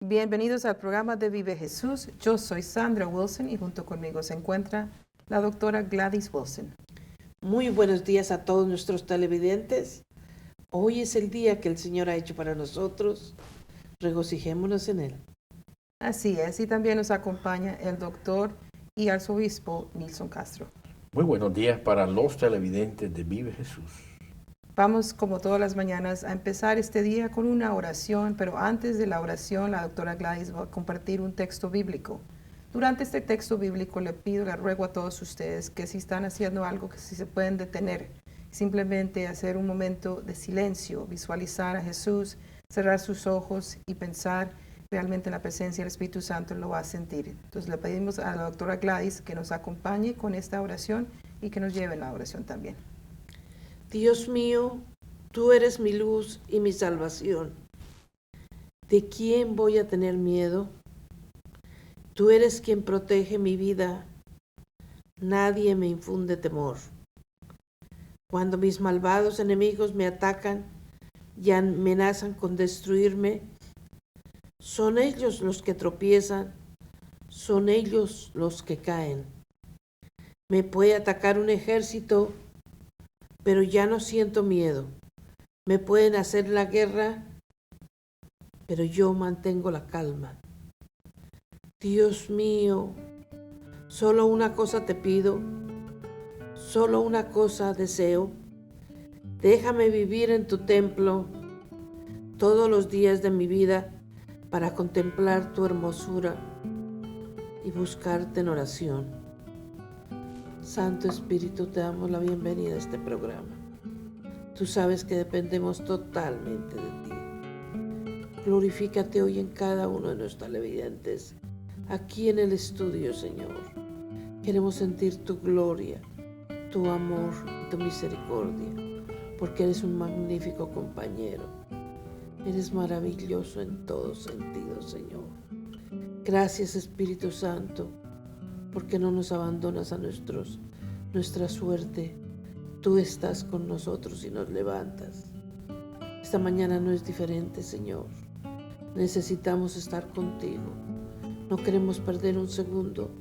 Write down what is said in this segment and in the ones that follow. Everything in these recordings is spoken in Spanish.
Bienvenidos al programa de Vive Jesús. Yo soy Sandra Wilson y junto conmigo se encuentra la doctora Gladys Wilson. Muy buenos días a todos nuestros televidentes. Hoy es el día que el Señor ha hecho para nosotros. Regocijémonos en Él. Así es, y también nos acompaña el doctor y arzobispo Nilson Castro. Muy buenos días para los televidentes de Vive Jesús. Vamos, como todas las mañanas, a empezar este día con una oración, pero antes de la oración, la doctora Gladys va a compartir un texto bíblico. Durante este texto bíblico le ruego a todos ustedes que si están haciendo algo, que si se pueden detener, simplemente hacer un momento de silencio, visualizar a Jesús, cerrar sus ojos y pensar realmente en la presencia del Espíritu Santo, lo va a sentir. Entonces le pedimos a la doctora Gladys que nos acompañe con esta oración y que nos lleve en la oración también. Dios mío, tú eres mi luz y mi salvación. ¿De quién voy a tener miedo? Tú eres quien protege mi vida. Nadie me infunde temor. Cuando mis malvados enemigos me atacan y amenazan con destruirme, son ellos los que tropiezan, son ellos los que caen. Me puede atacar un ejército, pero ya no siento miedo. Me pueden hacer la guerra, pero yo mantengo la calma. Dios mío, solo una cosa te pido, solo una cosa deseo. Déjame vivir en tu templo todos los días de mi vida para contemplar tu hermosura y buscarte en oración. Santo Espíritu, te damos la bienvenida a este programa. Tú sabes que dependemos totalmente de ti. Glorifícate hoy en cada uno de nuestros televidentes, aquí en el estudio, Señor. Queremos sentir tu gloria, tu amor, tu misericordia, porque eres un magnífico compañero. Eres maravilloso en todo sentido, Señor. Gracias, Espíritu Santo, porque no nos abandonas a nuestra suerte. Tú estás con nosotros y nos levantas. Esta mañana no es diferente, Señor. Necesitamos estar contigo. No queremos perder un segundo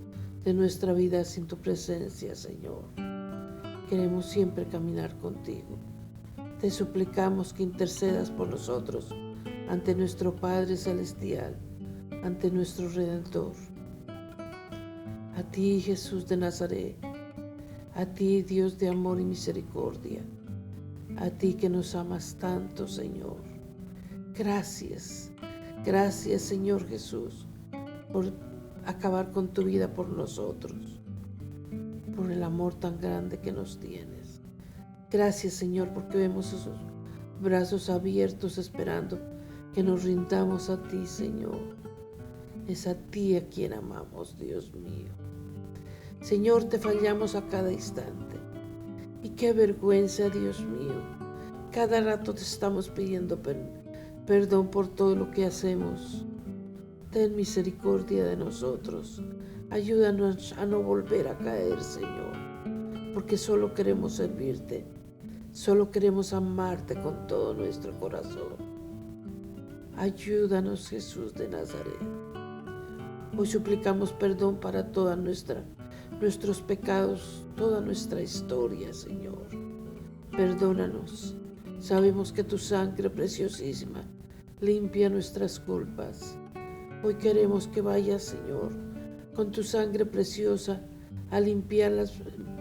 de nuestra vida sin tu presencia, Señor. Queremos siempre caminar contigo. Te suplicamos que intercedas por nosotros ante nuestro Padre Celestial, ante nuestro Redentor. A ti, Jesús de Nazaret, a ti, Dios de amor y misericordia, a ti que nos amas tanto, Señor. Gracias, gracias, Señor Jesús, por acabar con tu vida por nosotros, por el amor tan grande que nos tienes. Gracias, Señor, porque vemos esos brazos abiertos esperando que nos rindamos a ti, Señor. Es a ti a quien amamos, Dios mío. Señor, te fallamos a cada instante. Y qué vergüenza, Dios mío. Cada rato te estamos pidiendo perdón por todo lo que hacemos. Ten misericordia de nosotros. Ayúdanos a no volver a caer, Señor, porque solo queremos servirte. Solo queremos amarte con todo nuestro corazón. Ayúdanos, Jesús de Nazaret. Hoy suplicamos perdón para nuestros pecados, toda nuestra historia, Señor. Perdónanos. Sabemos que tu sangre preciosísima limpia nuestras culpas. Hoy queremos que vayas, Señor, con tu sangre preciosa a limpiar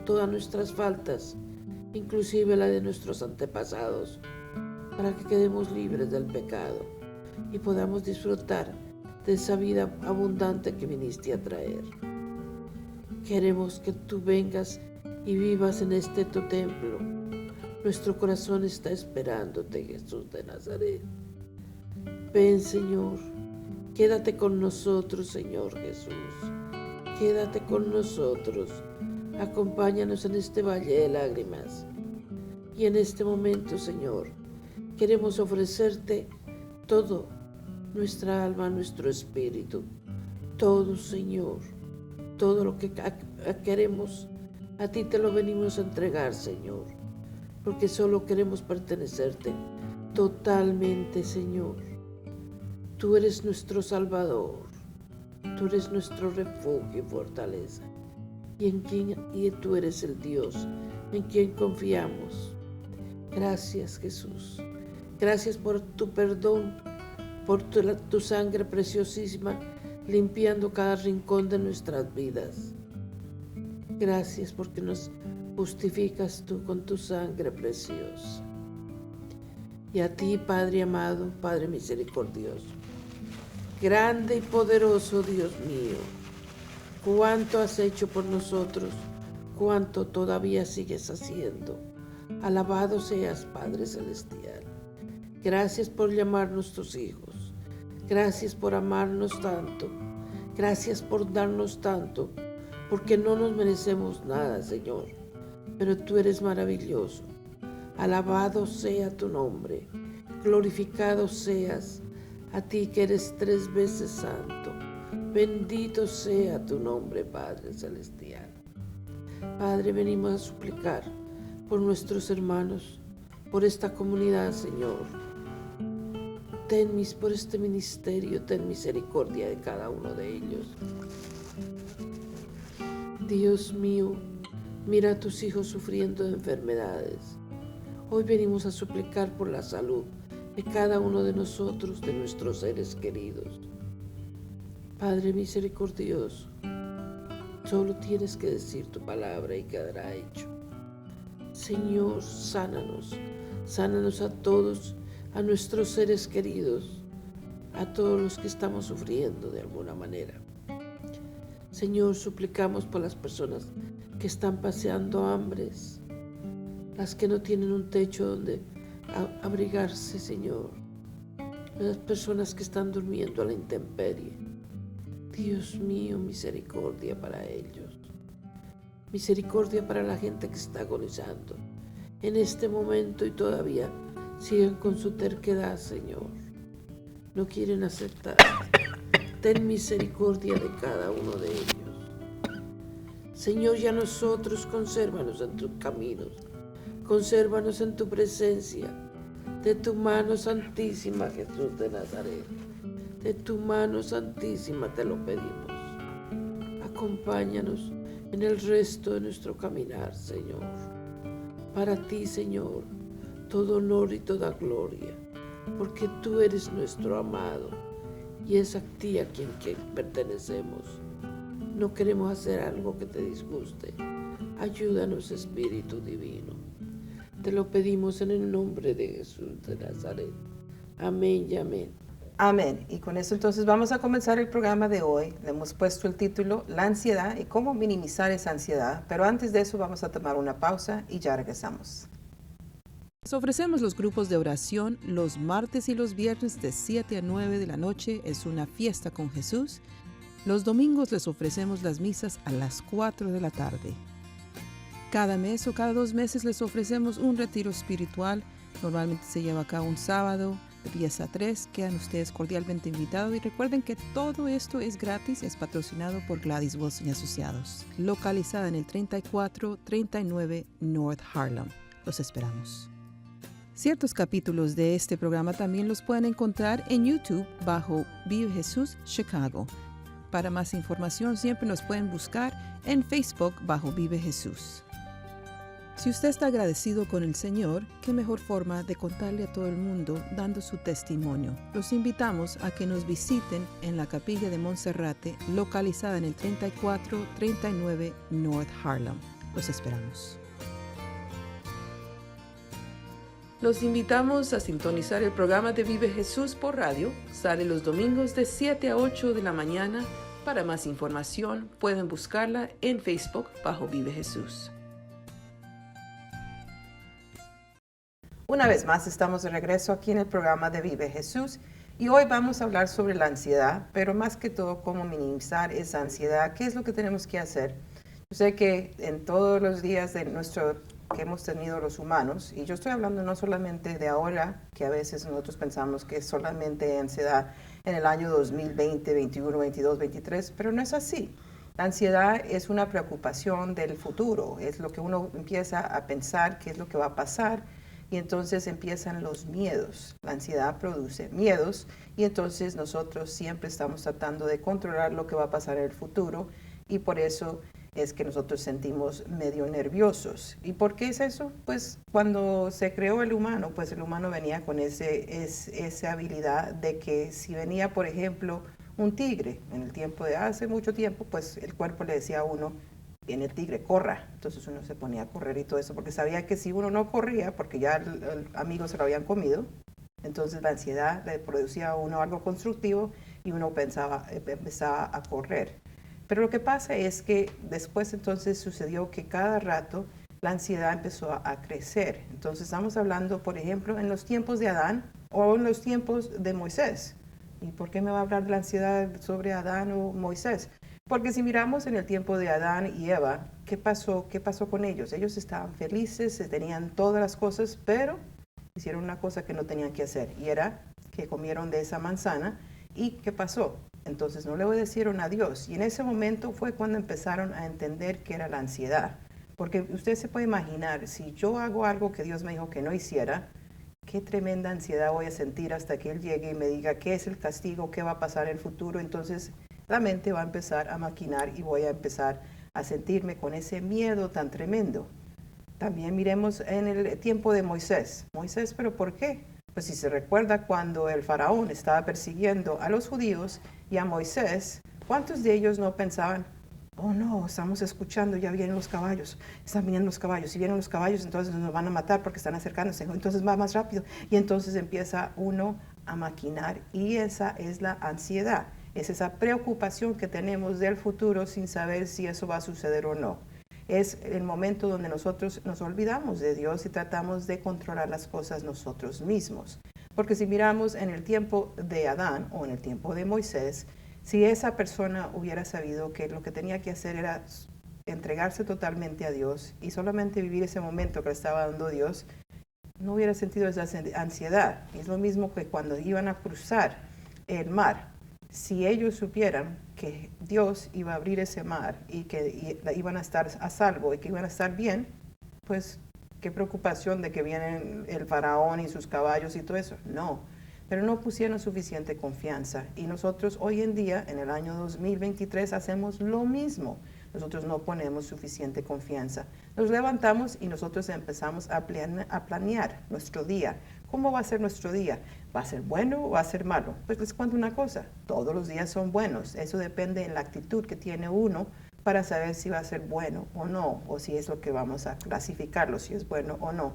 todas nuestras faltas, inclusive la de nuestros antepasados, para que quedemos libres del pecado y podamos disfrutar de esa vida abundante que viniste a traer. Queremos que tú vengas y vivas en tu templo. Nuestro corazón está esperándote, Jesús de Nazaret. Ven, Señor, quédate con nosotros, Señor Jesús. Quédate con nosotros. Acompáñanos en este valle de lágrimas. Y en este momento, Señor, queremos ofrecerte todo, nuestra alma, nuestro espíritu, todo, Señor, todo lo que queremos, a ti te lo venimos a entregar, Señor, porque solo queremos pertenecerte totalmente, Señor. Tú eres nuestro Salvador, tú eres nuestro refugio y fortaleza, y tú eres el Dios en quien confiamos. Gracias, Jesús. Gracias por tu perdón, por tu sangre preciosísima, limpiando cada rincón de nuestras vidas. Gracias porque nos justificas tú con tu sangre preciosa. Y a ti, Padre amado, Padre misericordioso, grande y poderoso Dios mío, cuánto has hecho por nosotros, cuánto todavía sigues haciendo. Alabado seas, Padre celestial. Gracias por llamarnos tus hijos. Gracias por amarnos tanto. Gracias por darnos tanto, porque no nos merecemos nada, Señor. Pero tú eres maravilloso. Alabado sea tu nombre. Glorificado seas a ti que eres 3 veces santo. Bendito sea tu nombre, Padre celestial. Padre, venimos a suplicar por nuestros hermanos, por esta comunidad, Señor. Por este ministerio, ten misericordia de cada uno de ellos. Dios mío, mira a tus hijos sufriendo de enfermedades. Hoy venimos a suplicar por la salud de cada uno de nosotros, de nuestros seres queridos. Padre misericordioso, solo tienes que decir tu palabra y quedará hecho. Señor, sánanos a todos, a nuestros seres queridos, a todos los que estamos sufriendo de alguna manera. Señor, suplicamos por las personas que están paseando hambres, las que no tienen un techo donde abrigarse, Señor, las personas que están durmiendo a la intemperie. Dios mío, misericordia para ellos. Misericordia para la gente que está agonizando en este momento y todavía siguen con su terquedad, Señor. No quieren aceptar. Ten misericordia de cada uno de ellos. Señor, y a nosotros consérvanos en tus caminos. Consérvanos en tu presencia. De tu mano santísima, Jesús de Nazaret. De tu mano santísima te lo pedimos. Acompáñanos en el resto de nuestro caminar, Señor. Para ti, Señor, todo honor y toda gloria, porque tú eres nuestro amado y es a ti a quien pertenecemos. No queremos hacer algo que te disguste. Ayúdanos, Espíritu Divino. Te lo pedimos en el nombre de Jesús de Nazaret. Amén y amén. Amén. Y con eso entonces vamos a comenzar el programa de hoy. Le hemos puesto el título La ansiedad y cómo minimizar esa ansiedad. Pero antes de eso vamos a tomar una pausa y ya regresamos. Les ofrecemos los grupos de oración los martes y los viernes de 7 a 9 de la noche. Es una fiesta con Jesús. Los domingos les ofrecemos las misas a las 4 de la tarde. Cada mes o cada 2 meses les ofrecemos un retiro espiritual. Normalmente se lleva a cabo un sábado de 10 a 3. Quedan ustedes cordialmente invitados y recuerden que todo esto es gratis. Es patrocinado por Gladys Wilson y Asociados, localizada en el 3439 North Harlem. Los esperamos. Ciertos capítulos de este programa también los pueden encontrar en YouTube bajo Vive Jesús Chicago. Para más información siempre nos pueden buscar en Facebook bajo Vive Jesús. Si usted está agradecido con el Señor, qué mejor forma de contarle a todo el mundo dando su testimonio. Los invitamos a que nos visiten en la Capilla de Monserrate, localizada en el 3439 North Harlem. Los esperamos. Los invitamos a sintonizar el programa de Vive Jesús por radio. Sale los domingos de 7 a 8 de la mañana. Para más información pueden buscarla en Facebook bajo Vive Jesús. Una vez más estamos de regreso aquí en el programa de Vive Jesús y hoy vamos a hablar sobre la ansiedad, pero más que todo cómo minimizar esa ansiedad, qué es lo que tenemos que hacer. Yo sé que en todos los días de que hemos tenido los humanos, y yo estoy hablando no solamente de ahora, que a veces nosotros pensamos que es solamente ansiedad en el año 2020, 21, 22, 23, pero no es así. La ansiedad es una preocupación del futuro, es lo que uno empieza a pensar, qué es lo que va a pasar, y entonces empiezan los miedos. La ansiedad produce miedos y entonces nosotros siempre estamos tratando de controlar lo que va a pasar en el futuro y por eso es que nosotros sentimos medio nerviosos. ¿Y por qué es eso? Pues cuando se creó el humano, pues el humano venía con esa habilidad de que si venía, por ejemplo, un tigre, en el tiempo de hace mucho tiempo, pues el cuerpo le decía a uno, viene el tigre, corra. Entonces uno se ponía a correr y todo eso, porque sabía que si uno no corría, porque ya el amigo se lo habían comido, entonces la ansiedad le producía a uno algo constructivo y uno empezaba a correr. Pero lo que pasa es que después entonces sucedió que cada rato la ansiedad empezó a crecer. Entonces estamos hablando, por ejemplo, en los tiempos de Adán o en los tiempos de Moisés. ¿Y por qué me va a hablar de la ansiedad sobre Adán o Moisés? Porque si miramos en el tiempo de Adán y Eva, ¿qué pasó con ellos? Ellos estaban felices, tenían todas las cosas, pero hicieron una cosa que no tenían que hacer y era que comieron de esa manzana. ¿Y qué pasó? Entonces no le obedecieron a Dios. Y en ese momento fue cuando empezaron a entender qué era la ansiedad. Porque usted se puede imaginar, si yo hago algo que Dios me dijo que no hiciera, qué tremenda ansiedad voy a sentir hasta que Él llegue y me diga qué es el castigo, qué va a pasar en el futuro. Entonces la mente va a empezar a maquinar y voy a empezar a sentirme con ese miedo tan tremendo. También miremos en el tiempo de Moisés. Moisés, ¿pero por qué? Pues si se recuerda cuando el faraón estaba persiguiendo a los judíos y a Moisés, ¿cuántos de ellos no pensaban, oh no, estamos escuchando, ya vienen los caballos, están viniendo los caballos, si vienen los caballos entonces nos van a matar porque están acercándose, entonces va más rápido y entonces empieza uno a maquinar y esa es la ansiedad, es esa preocupación que tenemos del futuro sin saber si eso va a suceder o no. Es el momento donde nosotros nos olvidamos de Dios y tratamos de controlar las cosas nosotros mismos. Porque si miramos en el tiempo de Adán o en el tiempo de Moisés, si esa persona hubiera sabido que lo que tenía que hacer era entregarse totalmente a Dios y solamente vivir ese momento que le estaba dando Dios, no hubiera sentido esa ansiedad. Es lo mismo que cuando iban a cruzar el mar. Si ellos supieran que Dios iba a abrir ese mar y que iban a estar a salvo y que iban a estar bien, pues qué preocupación de que vienen el faraón y sus caballos y todo eso. No, pero no pusieron suficiente confianza. Y nosotros hoy en día, en el año 2023, hacemos lo mismo. Nosotros no ponemos suficiente confianza. Nos levantamos y nosotros empezamos a planear nuestro día. ¿Cómo va a ser nuestro día? ¿Va a ser bueno o va a ser malo? Pues les cuento una cosa, todos los días son buenos. Eso depende de la actitud que tiene uno para saber si va a ser bueno o no, o si es lo que vamos a clasificarlo, si es bueno o no.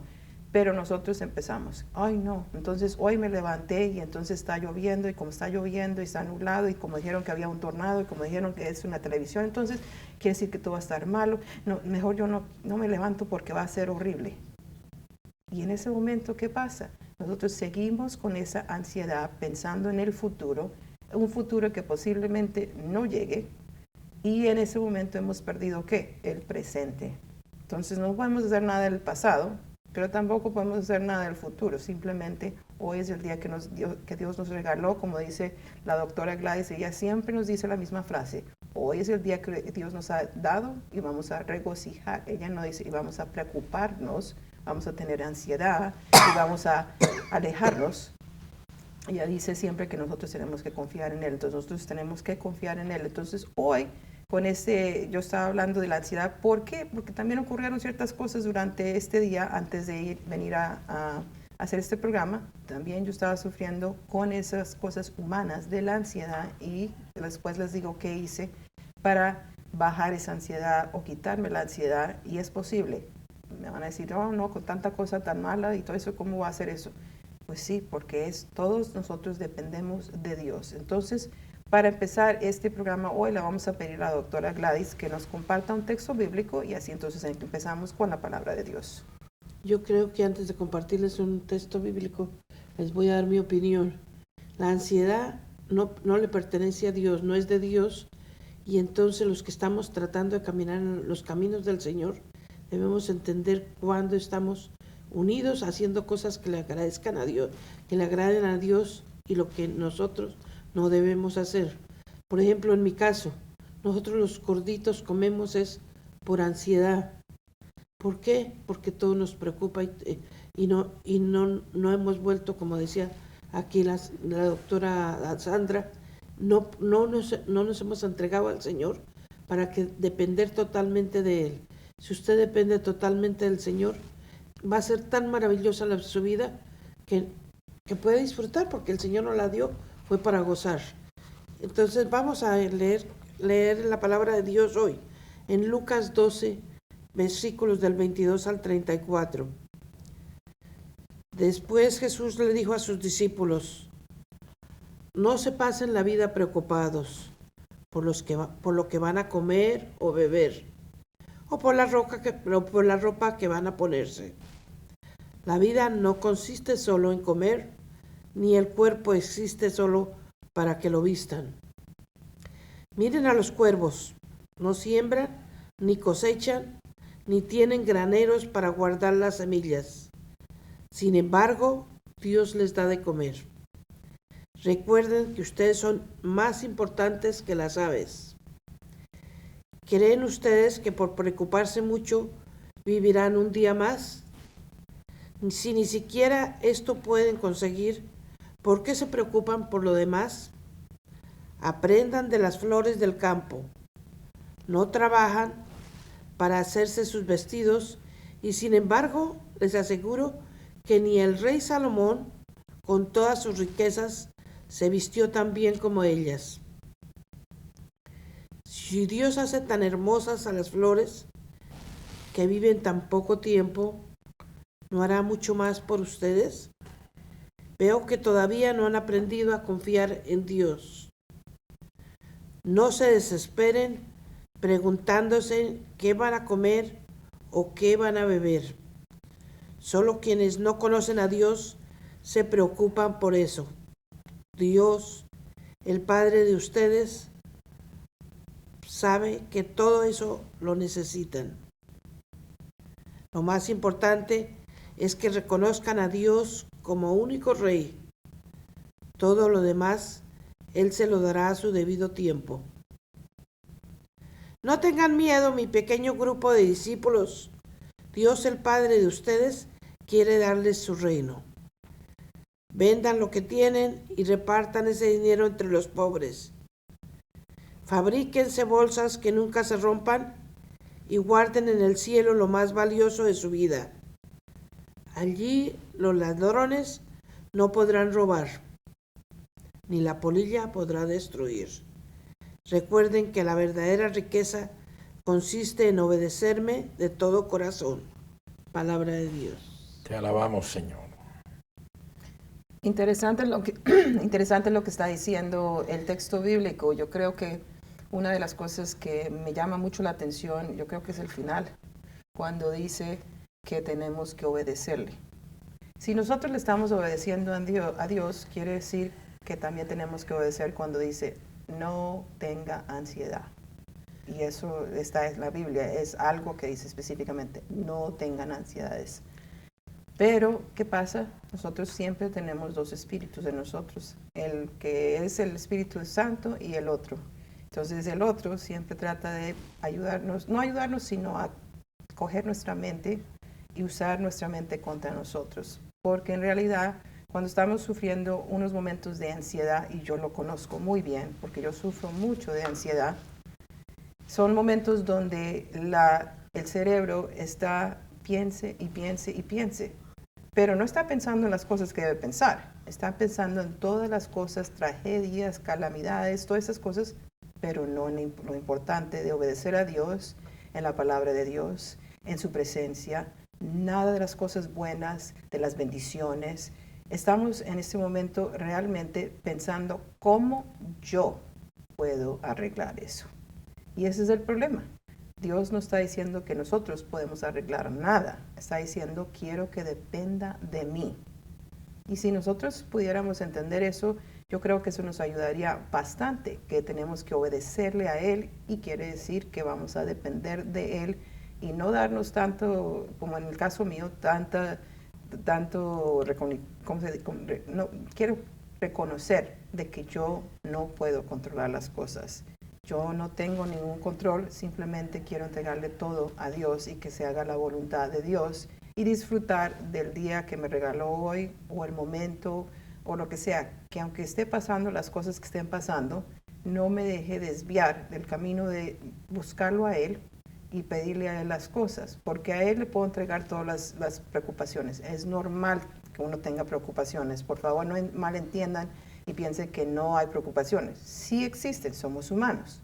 Pero nosotros empezamos, ay no, entonces hoy me levanté y entonces está lloviendo y como está lloviendo y está nublado y como dijeron que había un tornado y como dijeron que es una televisión, entonces quiere decir que todo va a estar malo, no, mejor yo no me levanto porque va a ser horrible. Y en ese momento, ¿qué pasa? Nosotros seguimos con esa ansiedad pensando en el futuro, un futuro que posiblemente no llegue y en ese momento hemos perdido ¿qué? El presente. Entonces no podemos hacer nada del pasado, pero tampoco podemos hacer nada del futuro, simplemente hoy es el día que Dios nos regaló, como dice la doctora Gladys, ella siempre nos dice la misma frase, hoy es el día que Dios nos ha dado y vamos a regocijar, ella no dice y vamos a preocuparnos, vamos a tener ansiedad y vamos a alejarnos. Ella dice siempre que nosotros tenemos que confiar en Él, entonces nosotros tenemos que confiar en Él, entonces hoy con yo estaba hablando de la ansiedad. ¿Por qué? Porque también ocurrieron ciertas cosas durante este día, antes de venir a hacer este programa. También yo estaba sufriendo con esas cosas humanas de la ansiedad y después les digo qué hice para bajar esa ansiedad o quitarme la ansiedad y es posible. Me van a decir, oh, no, con tanta cosa tan mala y todo eso, ¿cómo va a hacer eso? Pues sí, porque todos nosotros dependemos de Dios. Entonces, para empezar este programa hoy le vamos a pedir a la doctora Gladys que nos comparta un texto bíblico y así entonces empezamos con la palabra de Dios. Yo creo que antes de compartirles un texto bíblico, les voy a dar mi opinión. La ansiedad no le pertenece a Dios, no es de Dios, y entonces los que estamos tratando de caminar en los caminos del Señor, debemos entender cuándo estamos unidos haciendo cosas que le agradezcan a Dios, que le agraden a Dios y lo que nosotros no debemos hacer. Por ejemplo, en mi caso, nosotros los gorditos comemos es por ansiedad. ¿Por qué? Porque todo nos preocupa no hemos vuelto, como decía aquí la doctora Sandra, no nos hemos entregado al Señor para que depender totalmente de Él. Si usted depende totalmente del Señor, va a ser tan maravillosa su vida que puede disfrutar, porque el Señor nos la dio, fue para gozar. Entonces vamos a leer la palabra de Dios hoy, en Lucas 12, versículos del 22 al 34. Después Jesús le dijo a sus discípulos: no se pasen la vida preocupados por lo que van a comer o beber, o por la ropa que van a ponerse. La vida no consiste solo en comer, ni el cuerpo existe solo para que lo vistan. Miren a los cuervos, no siembran, ni cosechan, ni tienen graneros para guardar las semillas. Sin embargo, Dios les da de comer. Recuerden que ustedes son más importantes que las aves. ¿Creen ustedes que por preocuparse mucho vivirán un día más? Si ni siquiera esto pueden conseguir, ¿por qué se preocupan por lo demás? Aprendan de las flores del campo. No trabajan para hacerse sus vestidos, y sin embargo les aseguro que ni el rey Salomón, con todas sus riquezas, se vistió tan bien como ellas. Si Dios hace tan hermosas a las flores que viven tan poco tiempo, ¿no hará mucho más por ustedes? Veo que todavía no han aprendido a confiar en Dios. No se desesperen preguntándose qué van a comer o qué van a beber. Solo quienes no conocen a Dios se preocupan por eso. Dios, el Padre de ustedes, sabe que todo eso lo necesitan. Lo más importante es que reconozcan a Dios como único Rey. Todo lo demás, Él se lo dará a su debido tiempo. No tengan miedo, mi pequeño grupo de discípulos. Dios, el Padre de ustedes, quiere darles su reino. Vendan lo que tienen y repartan ese dinero entre los pobres. Fabríquense bolsas que nunca se rompan y guarden en el cielo lo más valioso de su vida. Allí los ladrones no podrán robar, ni la polilla podrá destruir. Recuerden que la verdadera riqueza consiste en obedecerme de todo corazón. Palabra de Dios. Te alabamos, Señor. Interesante lo que está diciendo el texto bíblico. Yo creo que una de las cosas que me llama mucho la atención, yo creo que es el final, cuando dice que tenemos que obedecerle. Si nosotros le estamos obedeciendo a Dios, quiere decir que también tenemos que obedecer cuando dice no tenga ansiedad. Y eso está en la Biblia, es algo que dice específicamente, no tengan ansiedades. Pero, ¿qué pasa? Nosotros siempre tenemos dos espíritus en nosotros, el que es el Espíritu Santo y el otro. Entonces el otro siempre trata de ayudarnos, no ayudarnos, sino a coger nuestra mente y usar nuestra mente contra nosotros. Porque en realidad, cuando estamos sufriendo unos momentos de ansiedad, y yo lo conozco muy bien, porque yo sufro mucho de ansiedad, son momentos donde el cerebro está piense y piense y piense. Pero no está pensando en las cosas que debe pensar. Está pensando en todas las cosas, tragedias, calamidades, todas esas cosas, pero no en lo importante de obedecer a Dios, en la palabra de Dios, en su presencia, nada de las cosas buenas, de las bendiciones. Estamos en este momento realmente pensando cómo yo puedo arreglar eso. Y ese es el problema. Dios no está diciendo que nosotros podemos arreglar nada. Está diciendo, quiero que dependa de mí. Y si nosotros pudiéramos entender eso, yo creo que eso nos ayudaría bastante, que tenemos que obedecerle a Él y quiere decir que vamos a depender de Él y no darnos tanto, como en el caso mío, quiero reconocer de que yo no puedo controlar las cosas. Yo no tengo ningún control, simplemente quiero entregarle todo a Dios y que se haga la voluntad de Dios y disfrutar del día que me regaló hoy o el momento o lo que sea, que aunque esté pasando las cosas que estén pasando, no me deje desviar del camino de buscarlo a Él y pedirle a Él las cosas, porque a Él le puedo entregar todas las preocupaciones. Es normal que uno tenga preocupaciones, por favor no malentiendan y piensen que no hay preocupaciones. Sí existen, somos humanos,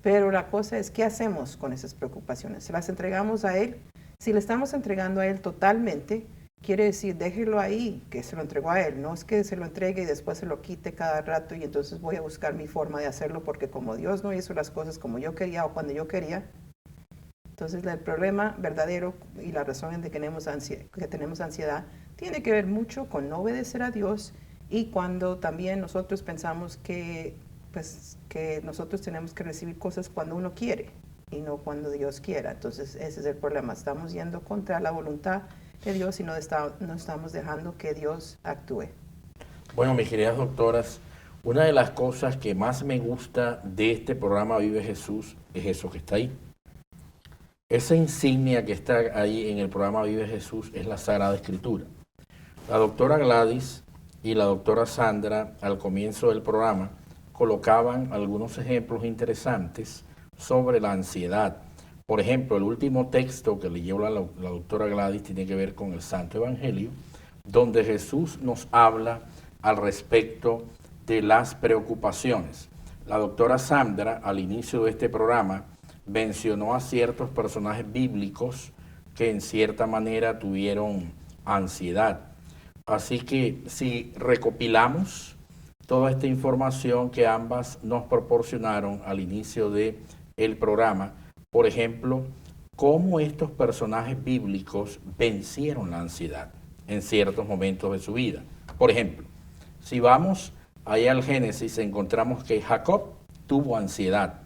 pero la cosa es ¿qué hacemos con esas preocupaciones? ¿Se las entregamos a Él? Si le estamos entregando a Él totalmente, quiere decir, déjelo ahí, que se lo entregó a Él. No es que se lo entregue y después se lo quite cada rato y entonces voy a buscar mi forma de hacerlo porque como Dios no hizo las cosas como yo quería o cuando yo quería, entonces el problema verdadero y la razón de que tenemos ansiedad tiene que ver mucho con no obedecer a Dios y cuando también nosotros pensamos que nosotros tenemos que recibir cosas cuando uno quiere y no cuando Dios quiera. Entonces ese es el problema, estamos yendo contra la voluntad de Dios y no estamos dejando que Dios actúe. Bueno, mis queridas doctoras, una de las cosas que más me gusta de este programa Vive Jesús es eso que está ahí. Esa insignia que está ahí en el programa Vive Jesús es la Sagrada Escritura. La doctora Gladys y la doctora Sandra al comienzo del programa colocaban algunos ejemplos interesantes sobre la ansiedad. Por ejemplo, el último texto que leyó la doctora Gladys tiene que ver con el Santo Evangelio, donde Jesús nos habla al respecto de las preocupaciones. La doctora Sandra, al inicio de este programa, mencionó a ciertos personajes bíblicos que en cierta manera tuvieron ansiedad. Así que si recopilamos toda esta información que ambas nos proporcionaron al inicio del programa, por ejemplo, cómo estos personajes bíblicos vencieron la ansiedad en ciertos momentos de su vida. Por ejemplo, si vamos allá al Génesis, encontramos que Jacob tuvo ansiedad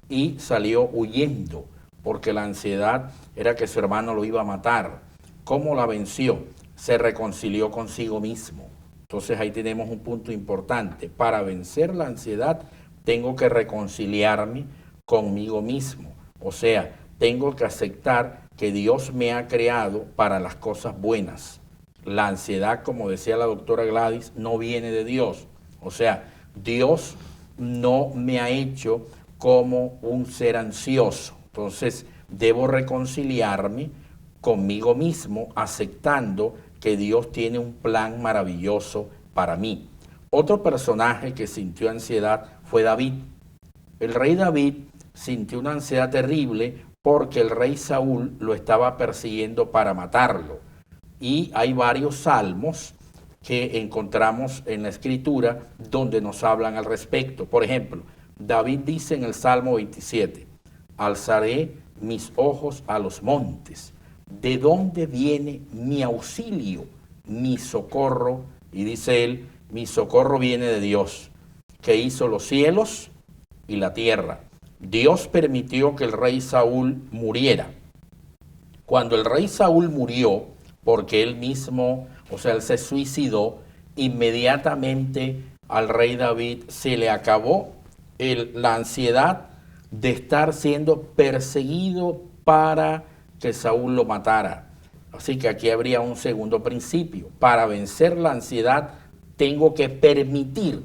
y salió huyendo porque la ansiedad era que su hermano lo iba a matar. ¿Cómo la venció? Se reconcilió consigo mismo. Entonces ahí tenemos un punto importante. Para vencer la ansiedad tengo que reconciliarme conmigo mismo. O sea, tengo que aceptar que Dios me ha creado para las cosas buenas. La ansiedad, como decía la doctora Gladys, no viene de Dios. O sea, Dios no me ha hecho como un ser ansioso. Entonces, debo reconciliarme conmigo mismo, aceptando que Dios tiene un plan maravilloso para mí. Otro personaje que sintió ansiedad fue David. El rey David sintió una ansiedad terrible porque el rey Saúl lo estaba persiguiendo para matarlo. Y hay varios salmos que encontramos en la Escritura donde nos hablan al respecto. Por ejemplo, David dice en el Salmo 27, alzaré mis ojos a los montes. ¿De dónde viene mi auxilio, mi socorro? Y dice él, mi socorro viene de Dios, que hizo los cielos y la tierra. Dios permitió que el rey Saúl muriera. Cuando el rey Saúl murió, porque él mismo, o sea, él se suicidó, inmediatamente al rey David se le acabó la ansiedad de estar siendo perseguido para que Saúl lo matara. Así que aquí habría un segundo principio. Para vencer la ansiedad, tengo que permitir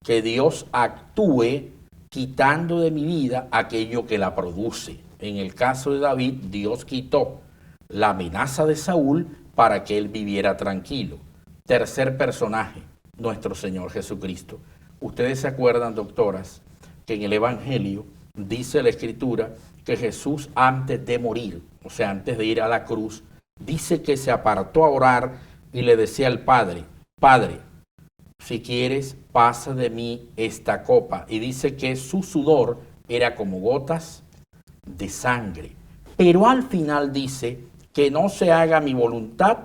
que Dios actúe quitando de mi vida aquello que la produce. En el caso de David, Dios quitó la amenaza de Saúl para que él viviera tranquilo. Tercer personaje, nuestro Señor Jesucristo. Ustedes se acuerdan, doctoras, que en el Evangelio dice la Escritura que Jesús antes de morir, o sea, antes de ir a la cruz, dice que se apartó a orar y le decía al Padre, Padre, si quieres, pasa de mí esta copa. Y dice que su sudor era como gotas de sangre. Pero al final dice que no se haga mi voluntad,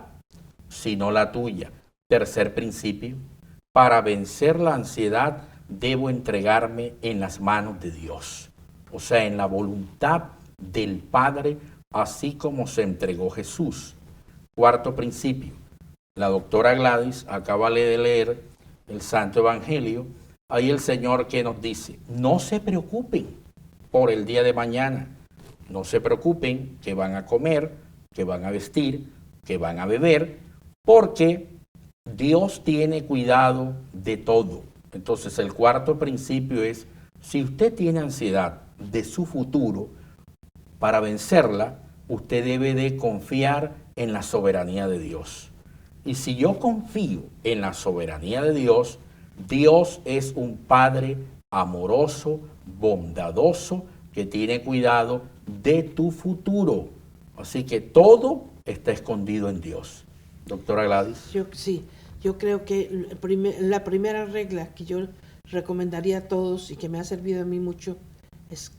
sino la tuya. Tercer principio, para vencer la ansiedad, debo entregarme en las manos de Dios. O sea, en la voluntad del Padre, así como se entregó Jesús. Cuarto principio, la doctora Gladys acaba de leer el Santo Evangelio. Ahí el Señor que nos dice, no se preocupen por el día de mañana. No se preocupen que van a comer, que van a vestir. que van a beber, porque Dios tiene cuidado de todo. Entonces el cuarto principio es, si usted tiene ansiedad de su futuro, para vencerla, usted debe de confiar en la soberanía de Dios. Y si yo confío en la soberanía de Dios, Dios es un Padre amoroso, bondadoso, que tiene cuidado de tu futuro. Así que todo está escondido en Dios. Doctora Gladys. Yo creo que la primera regla que yo recomendaría a todos y que me ha servido a mí mucho es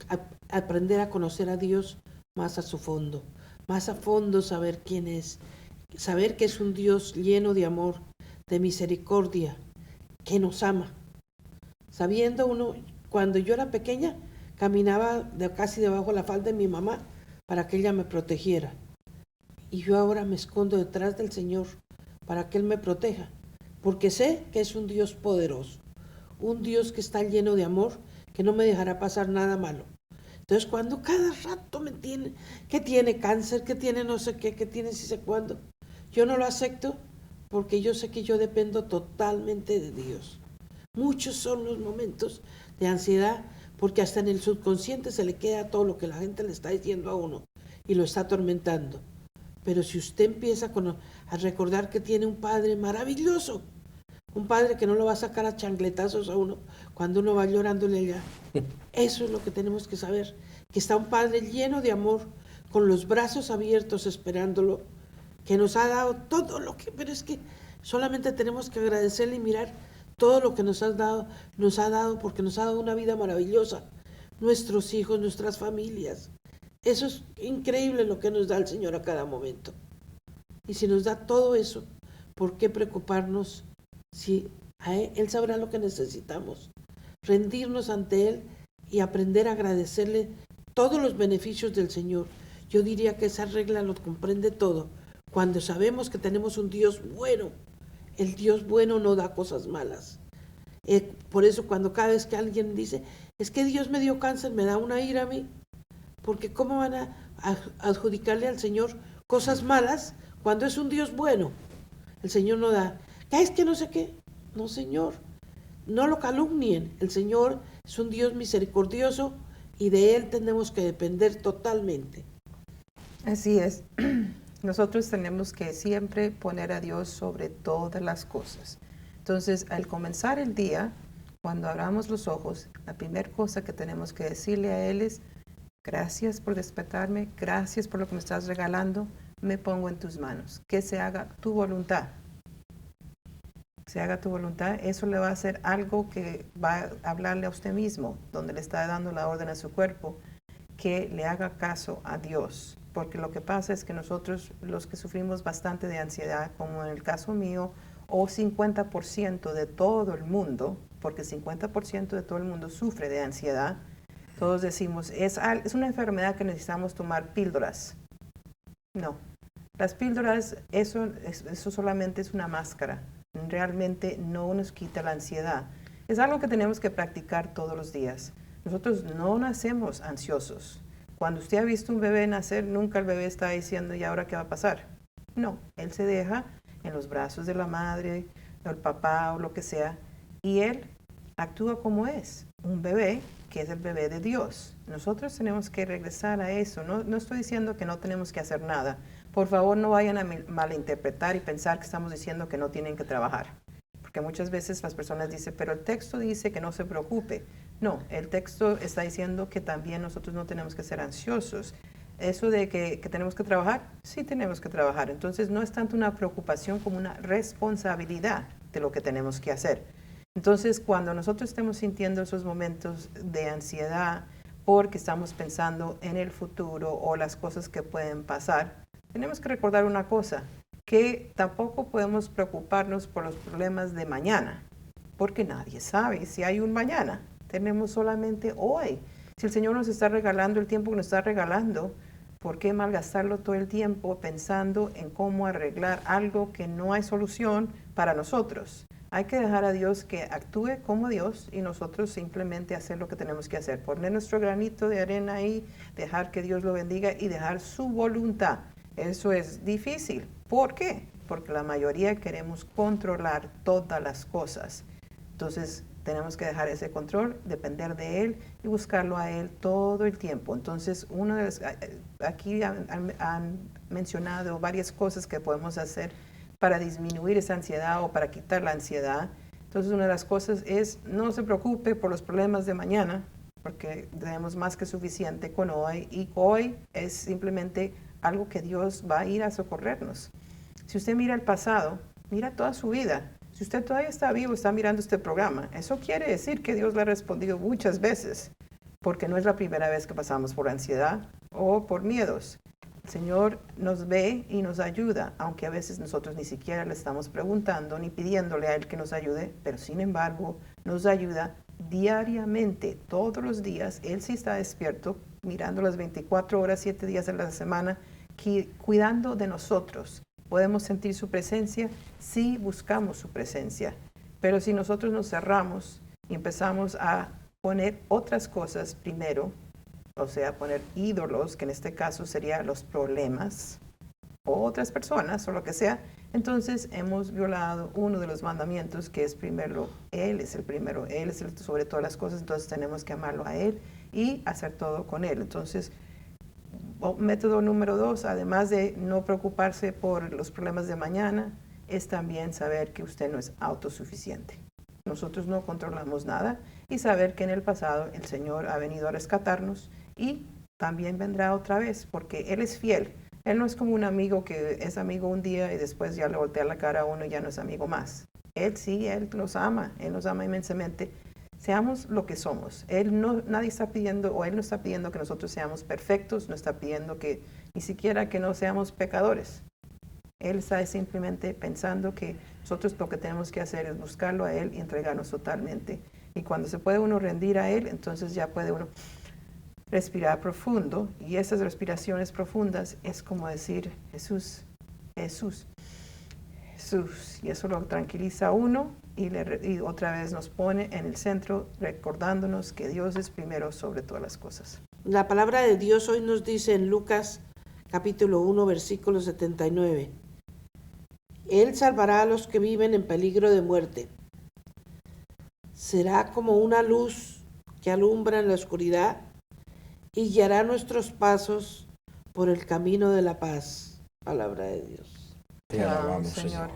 aprender a conocer a Dios más a su fondo, más a fondo saber quién es, saber que es un Dios lleno de amor, de misericordia, que nos ama. Sabiendo uno, cuando yo era pequeña, caminaba casi debajo de la falda de mi mamá para que ella me protegiera. Y yo ahora me escondo detrás del Señor para que Él me proteja, porque sé que es un Dios poderoso, un Dios que está lleno de amor, que no me dejará pasar nada malo. Entonces, cuando cada rato me tiene, que tiene cáncer, que tiene no sé qué, que tiene si sé cuándo, yo no lo acepto porque yo sé que yo dependo totalmente de Dios. Muchos son los momentos de ansiedad porque hasta en el subconsciente se le queda todo lo que la gente le está diciendo a uno y lo está atormentando. Pero si usted empieza a recordar que tiene un Padre maravilloso, un Padre que no lo va a sacar a chancletazos a uno cuando uno va llorándole allá. Eso es lo que tenemos que saber, que está un Padre lleno de amor, con los brazos abiertos esperándolo, que nos ha dado todo lo que, pero es que solamente tenemos que agradecerle y mirar todo lo que nos ha dado porque nos ha dado una vida maravillosa, nuestros hijos, nuestras familias. Eso es increíble lo que nos da el Señor a cada momento. Y si nos da todo eso, ¿por qué preocuparnos si a Él sabrá lo que necesitamos? Rendirnos ante Él y aprender a agradecerle todos los beneficios del Señor. Yo diría que esa regla lo comprende todo. Cuando sabemos que tenemos un Dios bueno, el Dios bueno no da cosas malas. Por eso cuando cada vez que alguien dice, es que Dios me dio cáncer, me da una ira a mí, porque ¿cómo van a adjudicarle al Señor cosas malas cuando es un Dios bueno? El Señor no da, es que no sé qué. No, Señor, no lo calumnien. El Señor es un Dios misericordioso y de Él tenemos que depender totalmente. Así es. Nosotros tenemos que siempre poner a Dios sobre todas las cosas. Entonces, al comenzar el día, cuando abramos los ojos, la primera cosa que tenemos que decirle a Él es, gracias por despertarme, gracias por lo que me estás regalando, me pongo en tus manos, que se haga tu voluntad. Se haga tu voluntad, eso le va a hacer algo que va a hablarle a usted mismo, donde le está dando la orden a su cuerpo, que le haga caso a Dios. Porque lo que pasa es que nosotros, los que sufrimos bastante de ansiedad, como en el caso mío, o 50% de todo el mundo, porque 50% de todo el mundo sufre de ansiedad, todos decimos, es una enfermedad que necesitamos tomar píldoras. No, las píldoras, eso solamente es una máscara. Realmente no nos quita la ansiedad. Es algo que tenemos que practicar todos los días. Nosotros no nacemos ansiosos. Cuando usted ha visto un bebé nacer, nunca el bebé está diciendo, ¿y ahora qué va a pasar? No, él se deja en los brazos de la madre, o el papá, o lo que sea, y él actúa como es, un bebé que es el bebé de Dios. Nosotros tenemos que regresar a eso. No estoy diciendo que no tenemos que hacer nada. Por favor, no vayan a malinterpretar y pensar que estamos diciendo que no tienen que trabajar. Porque muchas veces las personas dicen, pero el texto dice que no se preocupe. No, el texto está diciendo que también nosotros no tenemos que ser ansiosos. Eso de que tenemos que trabajar, sí tenemos que trabajar. Entonces no es tanto una preocupación como una responsabilidad de lo que tenemos que hacer. Entonces cuando nosotros estemos sintiendo esos momentos de ansiedad porque estamos pensando en el futuro o las cosas que pueden pasar, tenemos que recordar una cosa, que tampoco podemos preocuparnos por los problemas de mañana, porque nadie sabe si hay un mañana. Tenemos solamente hoy. Si el Señor nos está regalando el tiempo que nos está regalando, ¿por qué malgastarlo todo el tiempo pensando en cómo arreglar algo que no hay solución para nosotros? Hay que dejar a Dios que actúe como Dios y nosotros simplemente hacer lo que tenemos que hacer. Poner nuestro granito de arena ahí, dejar que Dios lo bendiga y dejar su voluntad. Eso es difícil. ¿Por qué? Porque la mayoría queremos controlar todas las cosas. Entonces, tenemos que dejar ese control, depender de Él y buscarlo a Él todo el tiempo. Entonces, aquí han mencionado varias cosas que podemos hacer para disminuir esa ansiedad o para quitar la ansiedad. Entonces, una de las cosas es no se preocupe por los problemas de mañana, porque tenemos más que suficiente con hoy, y hoy es simplemente algo que Dios va a ir a socorrernos. Si usted mira el pasado, mira toda su vida. Si usted todavía está vivo, está mirando este programa, eso quiere decir que Dios le ha respondido muchas veces, porque no es la primera vez que pasamos por ansiedad o por miedos. El Señor nos ve y nos ayuda, aunque a veces nosotros ni siquiera le estamos preguntando ni pidiéndole a Él que nos ayude, pero sin embargo nos ayuda diariamente, todos los días. Él sí está despierto, mirando las 24 horas, 7 días de la semana, cuidando de nosotros. ¿Podemos sentir su presencia? Sí, buscamos su presencia. Pero si nosotros nos cerramos y empezamos a poner otras cosas primero, o sea, poner ídolos, que en este caso serían los problemas, o otras personas, o lo que sea, entonces hemos violado uno de los mandamientos, que es primero, Él es el primero, Él es el sobre todas las cosas, entonces tenemos que amarlo a Él y hacer todo con Él. Entonces, método número 2, además de no preocuparse por los problemas de mañana, es también saber que usted no es autosuficiente. Nosotros no controlamos nada, y saber que en el pasado el Señor ha venido a rescatarnos y también vendrá otra vez, porque Él es fiel. Él no es como un amigo que es amigo un día y después ya le voltea la cara a uno y ya no es amigo más. Él sí, Él nos ama inmensamente. Seamos lo que somos. Nadie está pidiendo, o Él no está pidiendo que nosotros seamos perfectos, no está pidiendo que ni siquiera que no seamos pecadores. Él está simplemente pensando que nosotros lo que tenemos que hacer es buscarlo a Él y entregarnos totalmente. Y cuando se puede uno rendir a Él, entonces ya puede uno respirar profundo, y esas respiraciones profundas es como decir Jesús, Jesús, Jesús, y eso lo tranquiliza a uno y otra vez nos pone en el centro, recordándonos que Dios es primero sobre todas las cosas. La palabra de Dios hoy nos dice en Lucas capítulo 1 versículo 79: Él salvará a los que viven en peligro de muerte. Será como una luz que alumbra en la oscuridad y guiará nuestros pasos por el camino de la paz. Palabra de Dios. Te alabamos, Señor.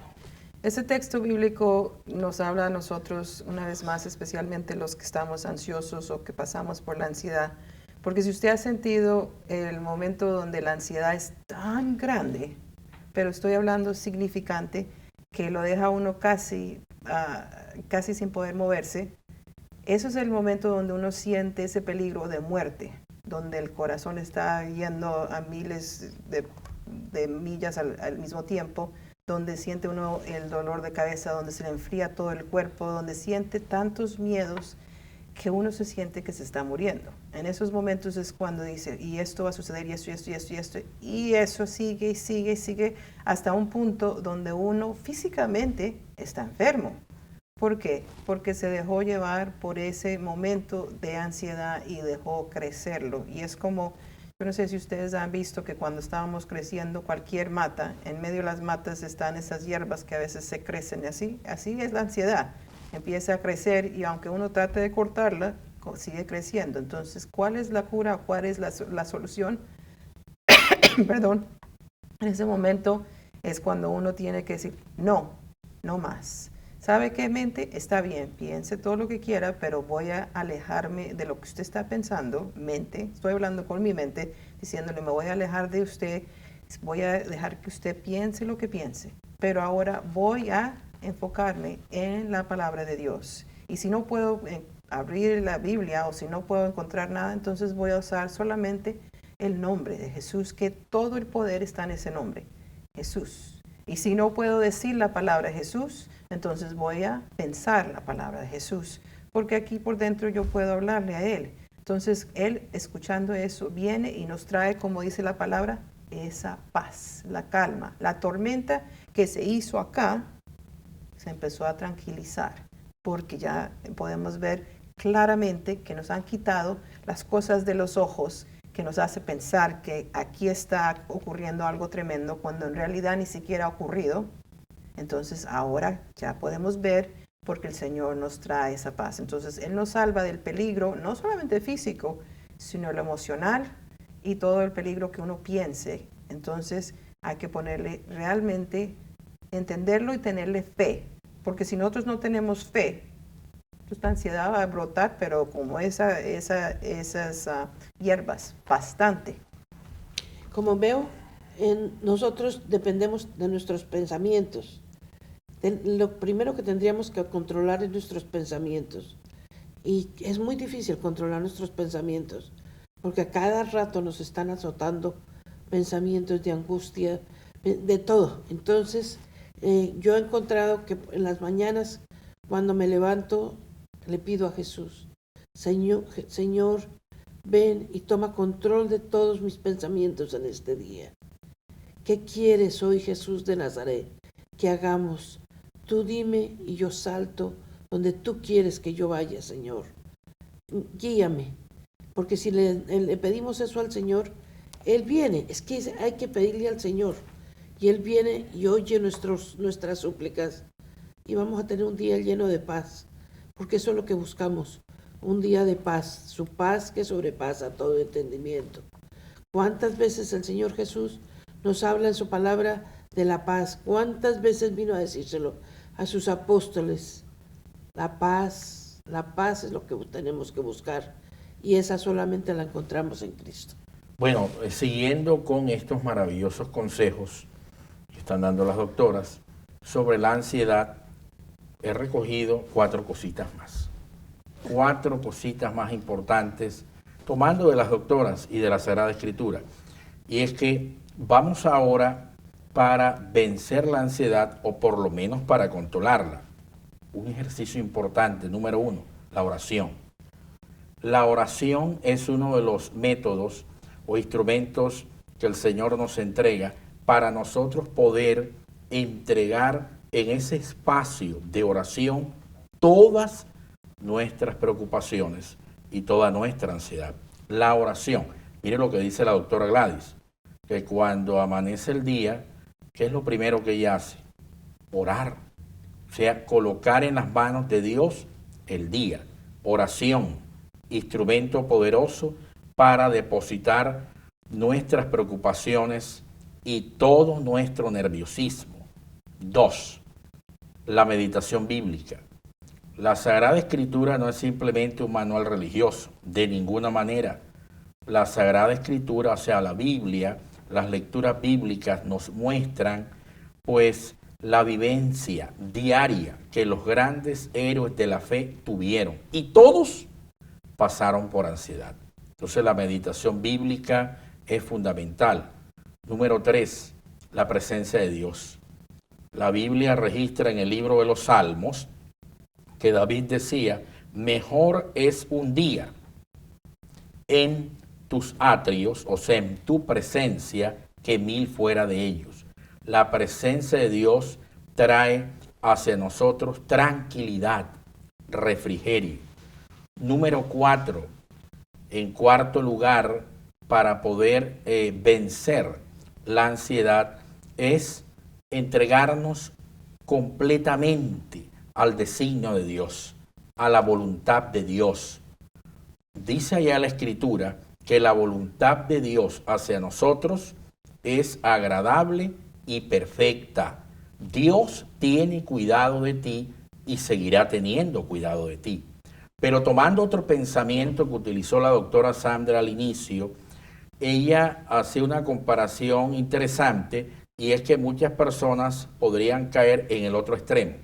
Ese texto bíblico nos habla a nosotros, una vez más, especialmente los que estamos ansiosos o que pasamos por la ansiedad. Porque si usted ha sentido el momento donde la ansiedad es tan grande, pero estoy hablando significante, que lo deja uno casi sin poder moverse, eso es el momento donde uno siente ese peligro de muerte, donde el corazón está yendo a miles de millas al mismo tiempo, donde siente uno el dolor de cabeza, donde se le enfría todo el cuerpo, donde siente tantos miedos que uno se siente que se está muriendo. En esos momentos es cuando dice, y esto va a suceder, y esto, y esto, y esto, y esto, y eso sigue, y sigue, y sigue, hasta un punto donde uno físicamente está enfermo. ¿Por qué? Porque se dejó llevar por ese momento de ansiedad y dejó crecerlo. Y es como, yo no sé si ustedes han visto que cuando estábamos creciendo cualquier mata, en medio de las matas están esas hierbas que a veces se crecen, y así es la ansiedad. Empieza a crecer y aunque uno trate de cortarla, sigue creciendo. Entonces, ¿cuál es la cura? ¿Cuál es la solución? Perdón. En ese momento es cuando uno tiene que decir, no más. ¿Sabe qué, mente? Está bien, piense todo lo que quiera, pero voy a alejarme de lo que usted está pensando, mente. Estoy hablando con mi mente, diciéndole, me voy a alejar de usted, voy a dejar que usted piense lo que piense, pero ahora voy a enfocarme en la palabra de Dios. Y si no puedo abrir la Biblia o si no puedo encontrar nada, entonces voy a usar solamente el nombre de Jesús, que todo el poder está en ese nombre, Jesús. Y si no puedo decir la palabra Jesús, entonces voy a pensar la palabra de Jesús, porque aquí por dentro yo puedo hablarle a Él. Entonces Él, escuchando eso, viene y nos trae, como dice la palabra, esa paz, la calma. La tormenta que se hizo acá se empezó a tranquilizar, porque ya podemos ver claramente que nos han quitado las cosas de los ojos, que nos hace pensar que aquí está ocurriendo algo tremendo cuando en realidad ni siquiera ha ocurrido. Entonces ahora ya podemos ver porque el Señor nos trae esa paz. Entonces Él nos salva del peligro, no solamente físico, sino lo emocional y todo el peligro que uno piense. Entonces hay que ponerle realmente, entenderlo y tenerle fe. Porque si nosotros no tenemos fe, esta ansiedad va a brotar, pero como esas hierbas, bastante. Como veo, nosotros dependemos de nuestros pensamientos. Lo primero que tendríamos que controlar es nuestros pensamientos. Y es muy difícil controlar nuestros pensamientos, porque a cada rato nos están azotando pensamientos de angustia, de todo. Entonces, yo he encontrado que en las mañanas, cuando me levanto, le pido a Jesús, Señor, ven y toma control de todos mis pensamientos en este día. ¿Qué quieres hoy, Jesús de Nazaret, que hagamos? Tú dime y yo salto donde tú quieres que yo vaya, Señor. Guíame, porque si le pedimos eso al Señor, Él viene. Es que hay que pedirle al Señor. Y Él viene y oye nuestras súplicas. Y vamos a tener un día lleno de paz, porque eso es lo que buscamos. Un día de paz, su paz que sobrepasa todo entendimiento. ¿Cuántas veces el Señor Jesús nos habla en su palabra de la paz? ¿Cuántas veces vino a decírselo a sus apóstoles? La paz es lo que tenemos que buscar, y esa solamente la encontramos en Cristo. Bueno, siguiendo con estos maravillosos consejos que están dando las doctoras sobre la ansiedad, he recogido 4 cositas más. 4 cositas más importantes, tomando de las doctoras y de la Sagrada Escritura. Y es que vamos ahora para vencer la ansiedad, o por lo menos para controlarla. Un ejercicio importante, número 1, la oración. La oración es uno de los métodos o instrumentos que el Señor nos entrega para nosotros poder entregar en ese espacio de oración todas nuestras preocupaciones y toda nuestra ansiedad. La oración. Mire lo que dice la doctora Gladys, que cuando amanece el día, ¿qué es lo primero que ella hace? Orar. O sea, colocar en las manos de Dios el día. Oración, instrumento poderoso para depositar nuestras preocupaciones y todo nuestro nerviosismo. 2, la meditación bíblica. La Sagrada Escritura no es simplemente un manual religioso, de ninguna manera. La Sagrada Escritura, o sea, la Biblia, las lecturas bíblicas nos muestran, pues, la vivencia diaria que los grandes héroes de la fe tuvieron. Y todos pasaron por ansiedad. Entonces, la meditación bíblica es fundamental. Número 3, la presencia de Dios. La Biblia registra en el libro de los Salmos que David decía, mejor es un día en tus atrios, o sea, en tu presencia, que 1000 fuera de ellos. La presencia de Dios trae hacia nosotros tranquilidad, refrigerio. Número 4, en cuarto lugar, para poder vencer la ansiedad, es entregarnos completamente al designio de Dios, a la voluntad de Dios. Dice allá la Escritura que la voluntad de Dios hacia nosotros es agradable y perfecta. Dios tiene cuidado de ti y seguirá teniendo cuidado de ti. Pero tomando otro pensamiento que utilizó la doctora Sandra al inicio, ella hace una comparación interesante, y es que muchas personas podrían caer en el otro extremo.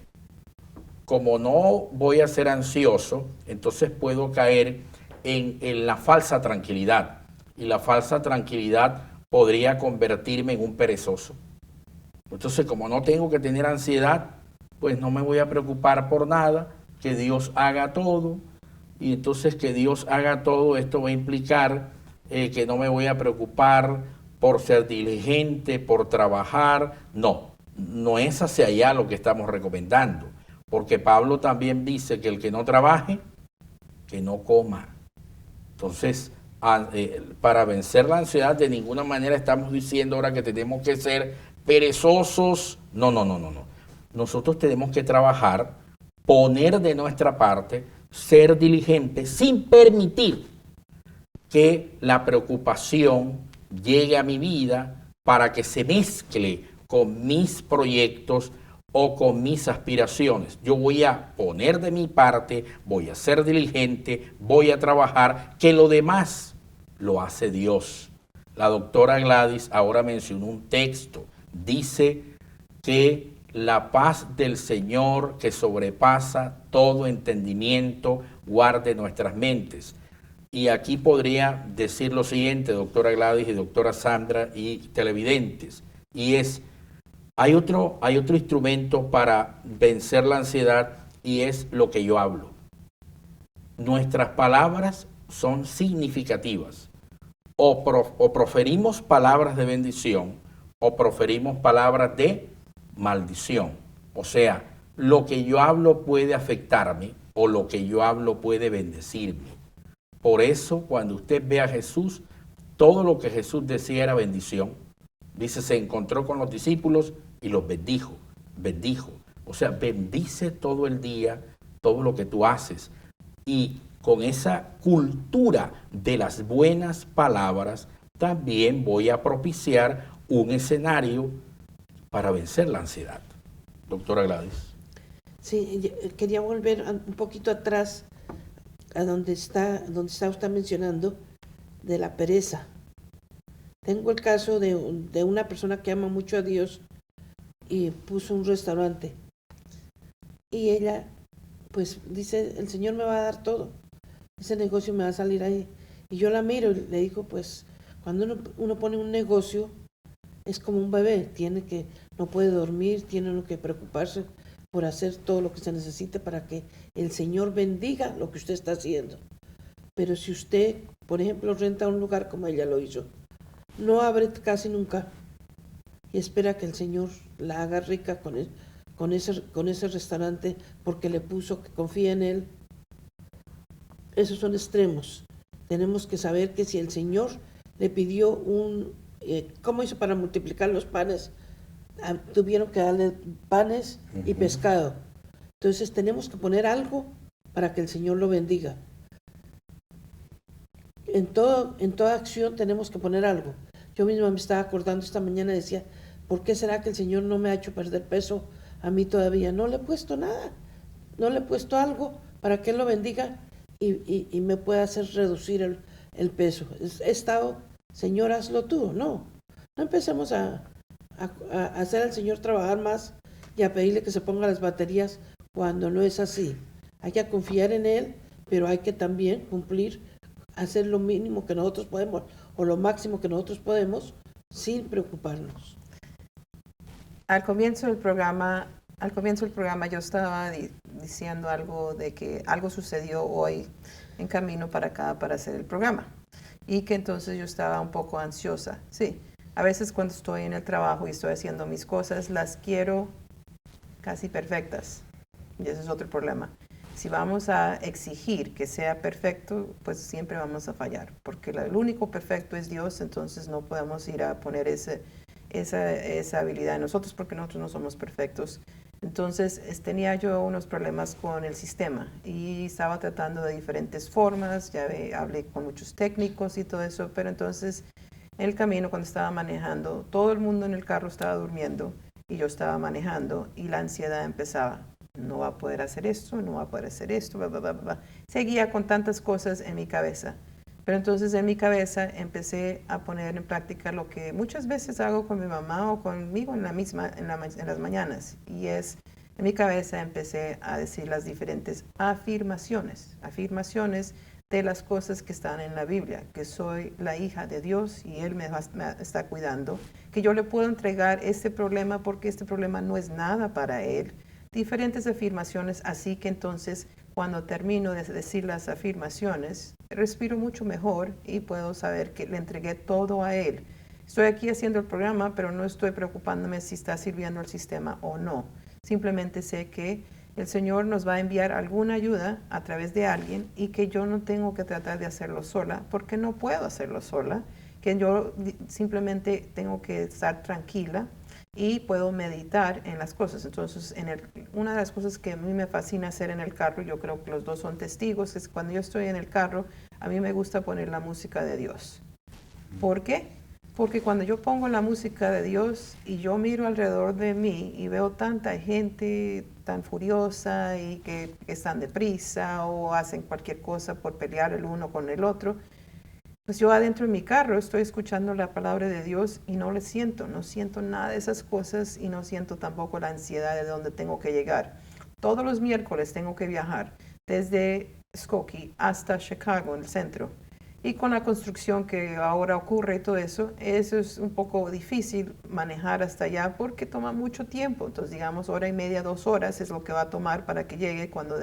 Como no voy a ser ansioso, entonces puedo caer en la falsa tranquilidad. Y la falsa tranquilidad podría convertirme en un perezoso. Entonces, como no tengo que tener ansiedad, pues no me voy a preocupar por nada, que Dios haga todo. Y entonces que Dios haga todo, esto va a implicar que no me voy a preocupar por ser diligente, por trabajar. No, no es hacia allá lo que estamos recomendando. Porque Pablo también dice que el que no trabaje, que no coma. Entonces, para vencer la ansiedad, de ninguna manera estamos diciendo ahora que tenemos que ser perezosos. No, no, no, no, no. Nosotros tenemos que trabajar, poner de nuestra parte, ser diligentes, sin permitir que la preocupación llegue a mi vida para que se mezcle con mis proyectos o con mis aspiraciones. Yo voy a poner de mi parte, voy a ser diligente, voy a trabajar, que lo demás lo hace Dios. La doctora Gladys ahora mencionó un texto. Dice que la paz del Señor, que sobrepasa todo entendimiento, guarde nuestras mentes. Y aquí podría decir lo siguiente, doctora Gladys y doctora Sandra y televidentes, y es, hay otro instrumento para vencer la ansiedad, y es lo que yo hablo. Nuestras palabras son significativas. O proferimos palabras de bendición o proferimos palabras de maldición. O sea, lo que yo hablo puede afectarme o lo que yo hablo puede bendecirme. Por eso, cuando usted ve a Jesús, todo lo que Jesús decía era bendición. Dice, se encontró con los discípulos y los bendijo. O sea, bendice todo el día, todo lo que tú haces. Y con esa cultura de las buenas palabras, también voy a propiciar un escenario para vencer la ansiedad. Doctora Gladys. Sí, quería volver un poquito atrás a donde está usted mencionando de la pereza. Tengo el caso de una persona que ama mucho a Dios y puso un restaurante. Y ella, pues, dice, el Señor me va a dar todo. Ese negocio me va a salir ahí. Y yo la miro y le digo, pues, cuando uno pone un negocio, es como un bebé, no puede dormir, tiene uno que preocuparse por hacer todo lo que se necesite para que el Señor bendiga lo que usted está haciendo. Pero si usted, por ejemplo, renta un lugar como ella lo hizo, no abre casi nunca y espera que el Señor la haga rica con ese restaurante porque le puso que confía en Él. Esos son extremos. Tenemos que saber que si el Señor le pidió ¿cómo hizo para multiplicar los panes? Tuvieron que darle panes y pescado. Entonces tenemos que poner algo para que el Señor lo bendiga. En toda acción tenemos que poner algo. Yo misma me estaba acordando esta mañana, decía, ¿por qué será que el Señor no me ha hecho perder peso a mí todavía? No le he puesto nada, no le he puesto algo para que Él lo bendiga y me pueda hacer reducir el peso. He estado, Señor, hazlo tú. No empecemos a hacer al Señor trabajar más y a pedirle que se ponga las baterías cuando no es así. Hay que confiar en Él, pero hay que también cumplir, hacer lo mínimo que nosotros podemos o lo máximo que nosotros podemos sin preocuparnos. Al comienzo del programa yo estaba diciendo algo de que algo sucedió hoy en camino para acá para hacer el programa y que entonces yo estaba un poco ansiosa. Sí, a veces cuando estoy en el trabajo y estoy haciendo mis cosas, las quiero casi perfectas y ese es otro problema. Si vamos a exigir que sea perfecto, pues siempre vamos a fallar, porque el único perfecto es Dios, entonces no podemos ir a poner esa habilidad en nosotros porque nosotros no somos perfectos. Entonces tenía yo unos problemas con el sistema y estaba tratando de diferentes formas, hablé con muchos técnicos y todo eso, pero entonces en el camino cuando estaba manejando, todo el mundo en el carro estaba durmiendo y yo estaba manejando y la ansiedad empezaba. No va a poder hacer esto, no va a poder hacer esto, bla, bla, bla, bla. Seguía con tantas cosas en mi cabeza. Pero entonces en mi cabeza empecé a poner en práctica lo que muchas veces hago con mi mamá o conmigo en las mañanas. Y es, en mi cabeza empecé a decir las diferentes afirmaciones de las cosas que están en la Biblia, que soy la hija de Dios y Él me está cuidando, que yo le puedo entregar este problema porque este problema no es nada para Él. Diferentes afirmaciones, así que entonces cuando termino de decir las afirmaciones, respiro mucho mejor y puedo saber que le entregué todo a Él. Estoy aquí haciendo el programa, pero no estoy preocupándome si está sirviendo el sistema o no. Simplemente sé que el Señor nos va a enviar alguna ayuda a través de alguien y que yo no tengo que tratar de hacerlo sola, porque no puedo hacerlo sola, que yo simplemente tengo que estar tranquila y puedo meditar en las cosas. Entonces, una de las cosas que a mí me fascina hacer en el carro, yo creo que los dos son testigos, es cuando yo estoy en el carro, a mí me gusta poner la música de Dios. ¿Por qué? Porque cuando yo pongo la música de Dios y yo miro alrededor de mí y veo tanta gente tan furiosa y que están deprisa o hacen cualquier cosa por pelear el uno con el otro, pues yo adentro de mi carro estoy escuchando la palabra de Dios y no siento nada de esas cosas y no siento tampoco la ansiedad de dónde tengo que llegar. Todos los miércoles tengo que viajar desde Skokie hasta Chicago, en el centro. Y con la construcción que ahora ocurre y todo eso es un poco difícil manejar hasta allá porque toma mucho tiempo. Entonces, digamos, 1:30, 2 horas es lo que va a tomar para que llegue cuando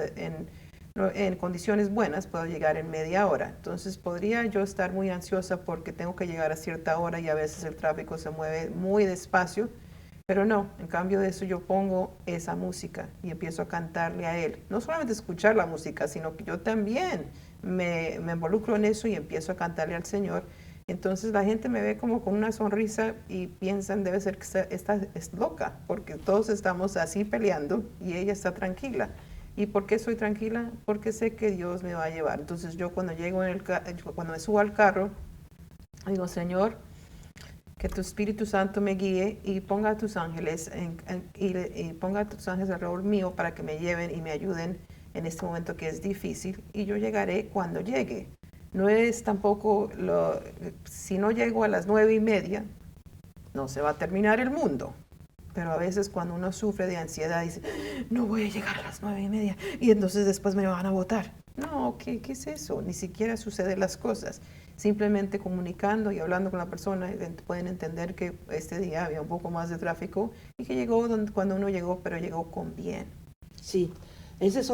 en condiciones buenas puedo llegar en media hora. Entonces podría yo estar muy ansiosa porque tengo que llegar a cierta hora y a veces el tráfico se mueve muy despacio, pero no, en cambio de eso yo pongo esa música y empiezo a cantarle a Él. No solamente escuchar la música, sino que yo también me involucro en eso y empiezo a cantarle al Señor. Entonces la gente me ve como con una sonrisa y piensan debe ser que es loca, porque todos estamos así peleando y ella está tranquila. ¿Y por qué soy tranquila? Porque sé que Dios me va a llevar. Entonces yo cuando cuando me subo al carro, digo, Señor, que tu Espíritu Santo me guíe y ponga a tus ángeles y ponga a tus ángeles alrededor mío para que me lleven y me ayuden en este momento que es difícil y yo llegaré cuando llegue. No es tampoco, si no llego a las 9:30, no se va a terminar el mundo. Pero a veces cuando uno sufre de ansiedad dice, no voy a llegar a las 9:30 y entonces después me van a votar. No, ¿qué es eso? Ni siquiera suceden las cosas. Simplemente comunicando y hablando con la persona pueden entender que este día había un poco más de tráfico y que llegó cuando uno llegó, pero llegó con bien. Sí, ese es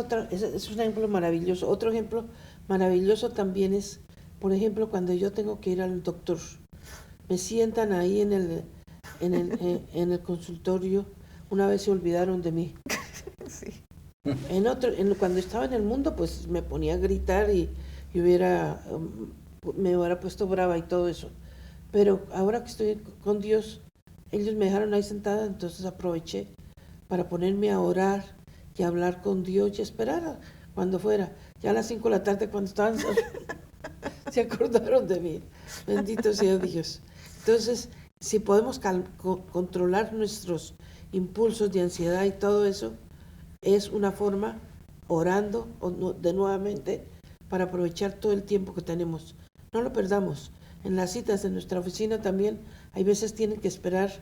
un ejemplo maravilloso. Otro ejemplo maravilloso también es, por ejemplo, cuando yo tengo que ir al doctor, me sientan ahí en el consultorio, una vez se olvidaron de mí. Sí. Cuando estaba en el mundo, pues me ponía a gritar y me hubiera puesto brava y todo eso. Pero ahora que estoy con Dios, ellos me dejaron ahí sentada, entonces aproveché para ponerme a orar y hablar con Dios y esperar cuando fuera. Ya a las 5 de la tarde, cuando estaban, se acordaron de mí. Bendito sea Dios. Entonces, si podemos controlar nuestros impulsos de ansiedad y todo eso, es una forma orando de nuevamente para aprovechar todo el tiempo que tenemos. No lo perdamos. En las citas de nuestra oficina también hay veces tienen que esperar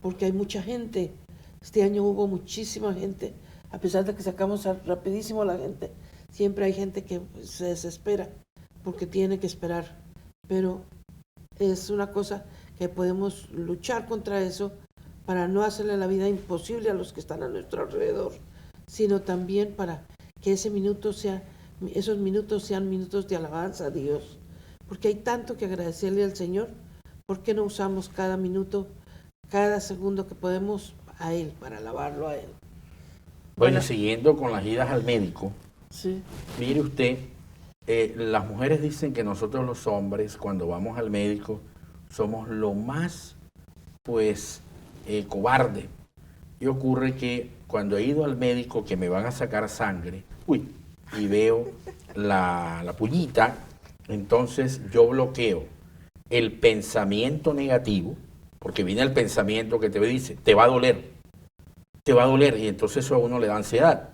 porque hay mucha gente. Este año hubo muchísima gente, a pesar de que sacamos rapidísimo a la gente. Siempre hay gente que se desespera porque tiene que esperar. Pero es una cosa que podemos luchar contra eso para no hacerle la vida imposible a los que están a nuestro alrededor, sino también para que esos minutos sean minutos de alabanza a Dios. Porque hay tanto que agradecerle al Señor. ¿Por qué no usamos cada minuto, cada segundo que podemos a Él, para alabarlo a Él? Bueno, siguiendo con las idas al médico, sí. Mire usted, las mujeres dicen que nosotros los hombres, cuando vamos al médico, somos lo más, cobarde. Y ocurre que cuando he ido al médico que me van a sacar sangre, y veo la pullita, entonces yo bloqueo el pensamiento negativo, porque viene el pensamiento que te dice, te va a doler, y entonces eso a uno le da ansiedad,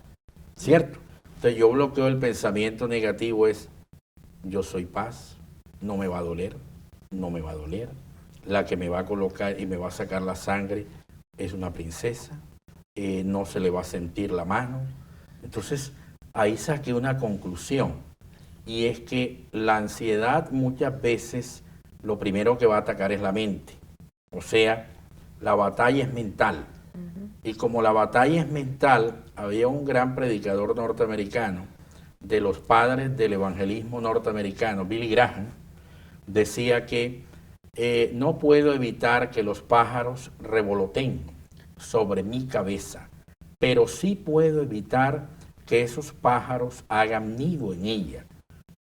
¿cierto? Entonces yo bloqueo el pensamiento negativo, yo soy paz, no me va a doler, la que me va a colocar y me va a sacar la sangre es una princesa, no se le va a sentir la mano. Entonces ahí saqué una conclusión, y es que la ansiedad muchas veces lo primero que va a atacar es la mente. O sea, la batalla es mental. Y como la batalla es mental, había un gran predicador norteamericano, de los padres del evangelismo norteamericano, Billy Graham, decía que no puedo evitar que los pájaros revoloteen sobre mi cabeza, pero sí puedo evitar que esos pájaros hagan nido en ella.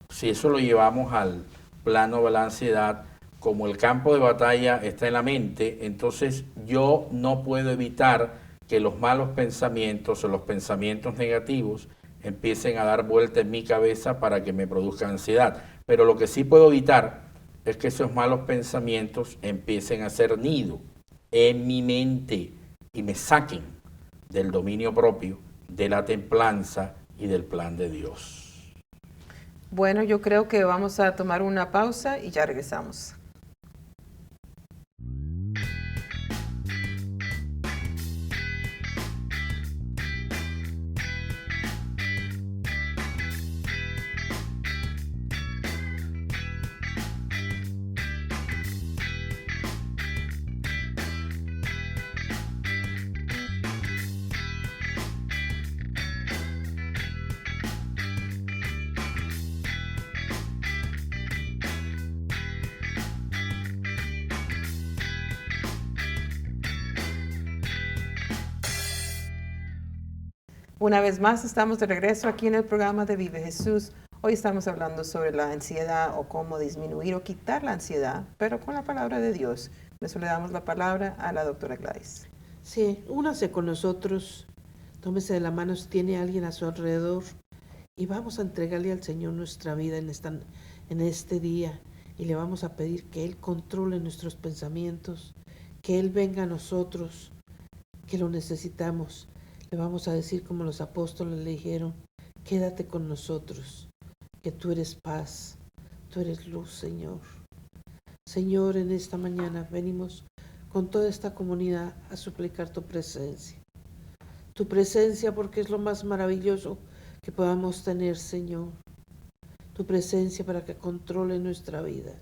Si eso lo llevamos al plano de la ansiedad, como el campo de batalla está en la mente, entonces yo no puedo evitar que los malos pensamientos o los pensamientos negativos empiecen a dar vuelta en mi cabeza para que me produzca ansiedad. Pero lo que sí puedo evitar es que esos malos pensamientos empiecen a hacer nido en mi mente y me saquen del dominio propio, de la templanza y del plan de Dios. Bueno, yo creo que vamos a tomar una pausa y ya regresamos. Una vez más estamos de regreso aquí en el programa de Vive Jesús. Hoy estamos hablando sobre la ansiedad o cómo disminuir o quitar la ansiedad, pero con la palabra de Dios. Por eso le damos la palabra a la doctora Gladys. Sí, únase con nosotros, tómese de la mano si tiene alguien a su alrededor y vamos a entregarle al Señor nuestra vida en este día y le vamos a pedir que Él controle nuestros pensamientos, que Él venga a nosotros, que lo necesitamos. Le vamos a decir como los apóstoles le dijeron, quédate con nosotros, que tú eres paz, tú eres luz, Señor. Señor, en esta mañana venimos con toda esta comunidad a suplicar tu presencia. Tu presencia porque es lo más maravilloso que podamos tener, Señor. Tu presencia para que controle nuestra vida.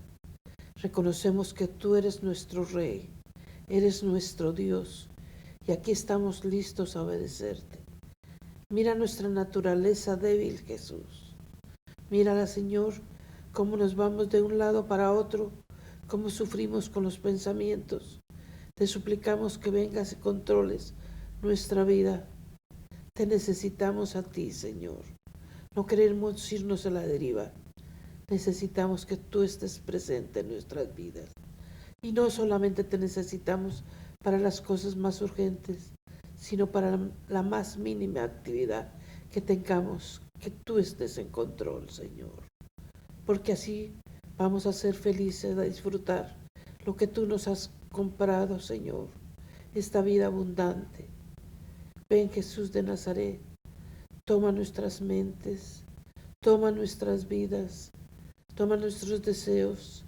Reconocemos que tú eres nuestro Rey, eres nuestro Dios. Y aquí estamos listos a obedecerte. Mira nuestra naturaleza débil, Jesús. Mírala, Señor, cómo nos vamos de un lado para otro, cómo sufrimos con los pensamientos. Te suplicamos que vengas y controles nuestra vida. Te necesitamos a ti, Señor. No queremos irnos a la deriva. Necesitamos que tú estés presente en nuestras vidas. Y no solamente te necesitamos para las cosas más urgentes, sino para la más mínima actividad que tengamos, que tú estés en control, Señor. Porque así vamos a ser felices, a disfrutar lo que tú nos has comprado, Señor, esta vida abundante. Ven, Jesús de Nazaret, toma nuestras mentes, toma nuestras vidas, toma nuestros deseos,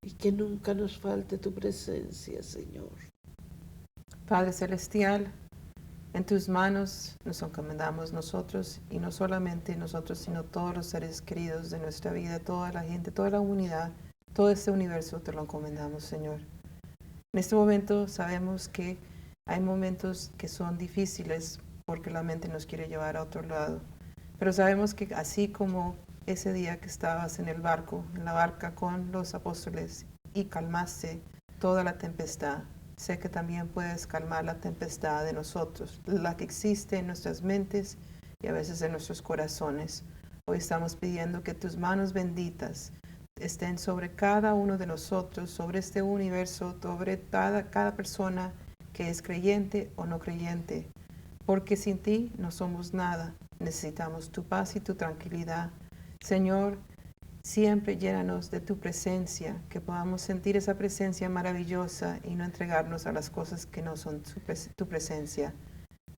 y que nunca nos falte tu presencia, Señor. Padre Celestial, en tus manos nos encomendamos nosotros, y no solamente nosotros, sino todos los seres queridos de nuestra vida, toda la gente, toda la humanidad, todo este universo te lo encomendamos, Señor. En este momento sabemos que hay momentos que son difíciles porque la mente nos quiere llevar a otro lado, pero sabemos que así como ese día que estabas en el barco, en la barca con los apóstoles y calmaste toda la tempestad, sé que también puedes calmar la tempestad de nosotros, la que existe en nuestras mentes y a veces en nuestros corazones. Hoy estamos pidiendo que tus manos benditas estén sobre cada uno de nosotros, sobre este universo, sobre cada persona que es creyente o no creyente, porque sin ti no somos nada. Necesitamos tu paz y tu tranquilidad. Señor, siempre llénanos de tu presencia, que podamos sentir esa presencia maravillosa y no entregarnos a las cosas que no son tu presencia.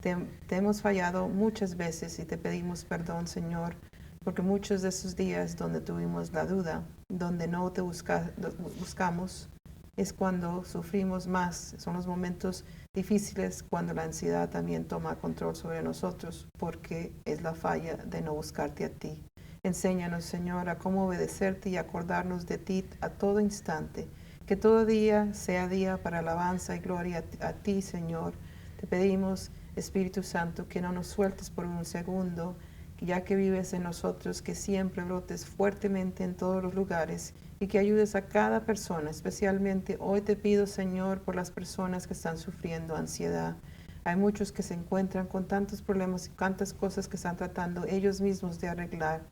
Te hemos fallado muchas veces y te pedimos perdón, Señor, porque muchos de esos días donde tuvimos la duda, donde no te buscamos, es cuando sufrimos más. Son los momentos difíciles cuando la ansiedad también toma control sobre nosotros, porque es la falla de no buscarte a ti. Enséñanos, Señor, a cómo obedecerte y acordarnos de ti a todo instante. Que todo día sea día para alabanza y gloria a ti, Señor. Te pedimos, Espíritu Santo, que no nos sueltes por un segundo, que ya que vives en nosotros, que siempre brotes fuertemente en todos los lugares y que ayudes a cada persona. Especialmente hoy te pido, Señor, por las personas que están sufriendo ansiedad. Hay muchos que se encuentran con tantos problemas y tantas cosas que están tratando ellos mismos de arreglar.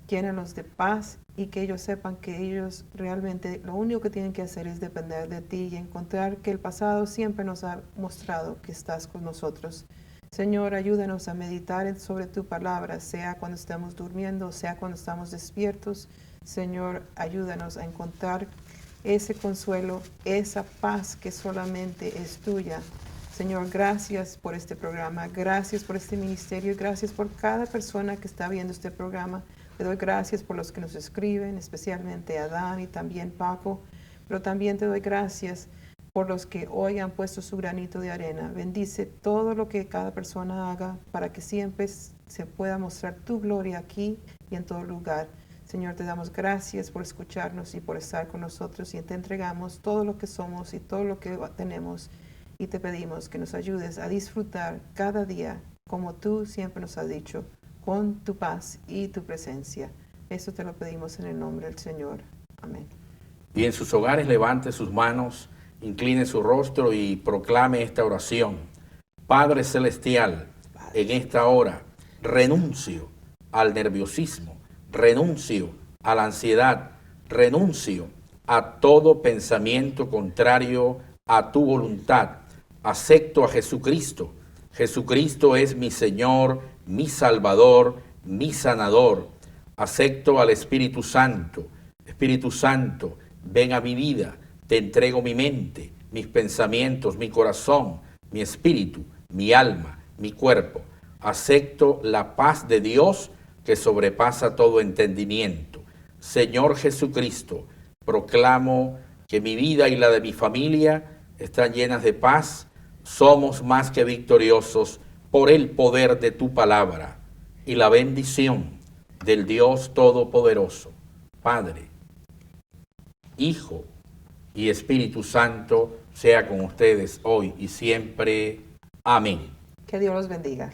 Llénanos de paz y que ellos sepan que ellos realmente lo único que tienen que hacer es depender de ti y encontrar que el pasado siempre nos ha mostrado que estás con nosotros. Señor, ayúdanos a meditar sobre tu palabra, sea cuando estemos durmiendo, sea cuando estamos despiertos. Señor, ayúdanos a encontrar ese consuelo, esa paz que solamente es tuya. Señor, gracias por este programa, gracias por este ministerio, gracias por cada persona que está viendo este programa. Te doy gracias por los que nos escriben, especialmente a Dan y también Paco, pero también te doy gracias por los que hoy han puesto su granito de arena. Bendice todo lo que cada persona haga para que siempre se pueda mostrar tu gloria aquí y en todo lugar. Señor, te damos gracias por escucharnos y por estar con nosotros y te entregamos todo lo que somos y todo lo que tenemos y te pedimos que nos ayudes a disfrutar cada día como tú siempre nos has dicho, con tu paz y tu presencia. Eso te lo pedimos en el nombre del Señor. Amén. Y en sus hogares levante sus manos, incline su rostro y proclame esta oración. Padre Celestial, en esta hora renuncio al nerviosismo, renuncio a la ansiedad, renuncio a todo pensamiento contrario a tu voluntad. Acepto a Jesucristo. Jesucristo es mi Señor, mi Salvador, mi sanador. Acepto al Espíritu Santo. Espíritu Santo, ven a mi vida. Te entrego mi mente, mis pensamientos, mi corazón, mi espíritu, mi alma, mi cuerpo. Acepto la paz de Dios que sobrepasa todo entendimiento. Señor Jesucristo, proclamo que mi vida y la de mi familia están llenas de paz. Somos más que victoriosos por el poder de tu palabra y la bendición del Dios Todopoderoso, Padre, Hijo y Espíritu Santo, sea con ustedes hoy y siempre. Amén. Que Dios los bendiga.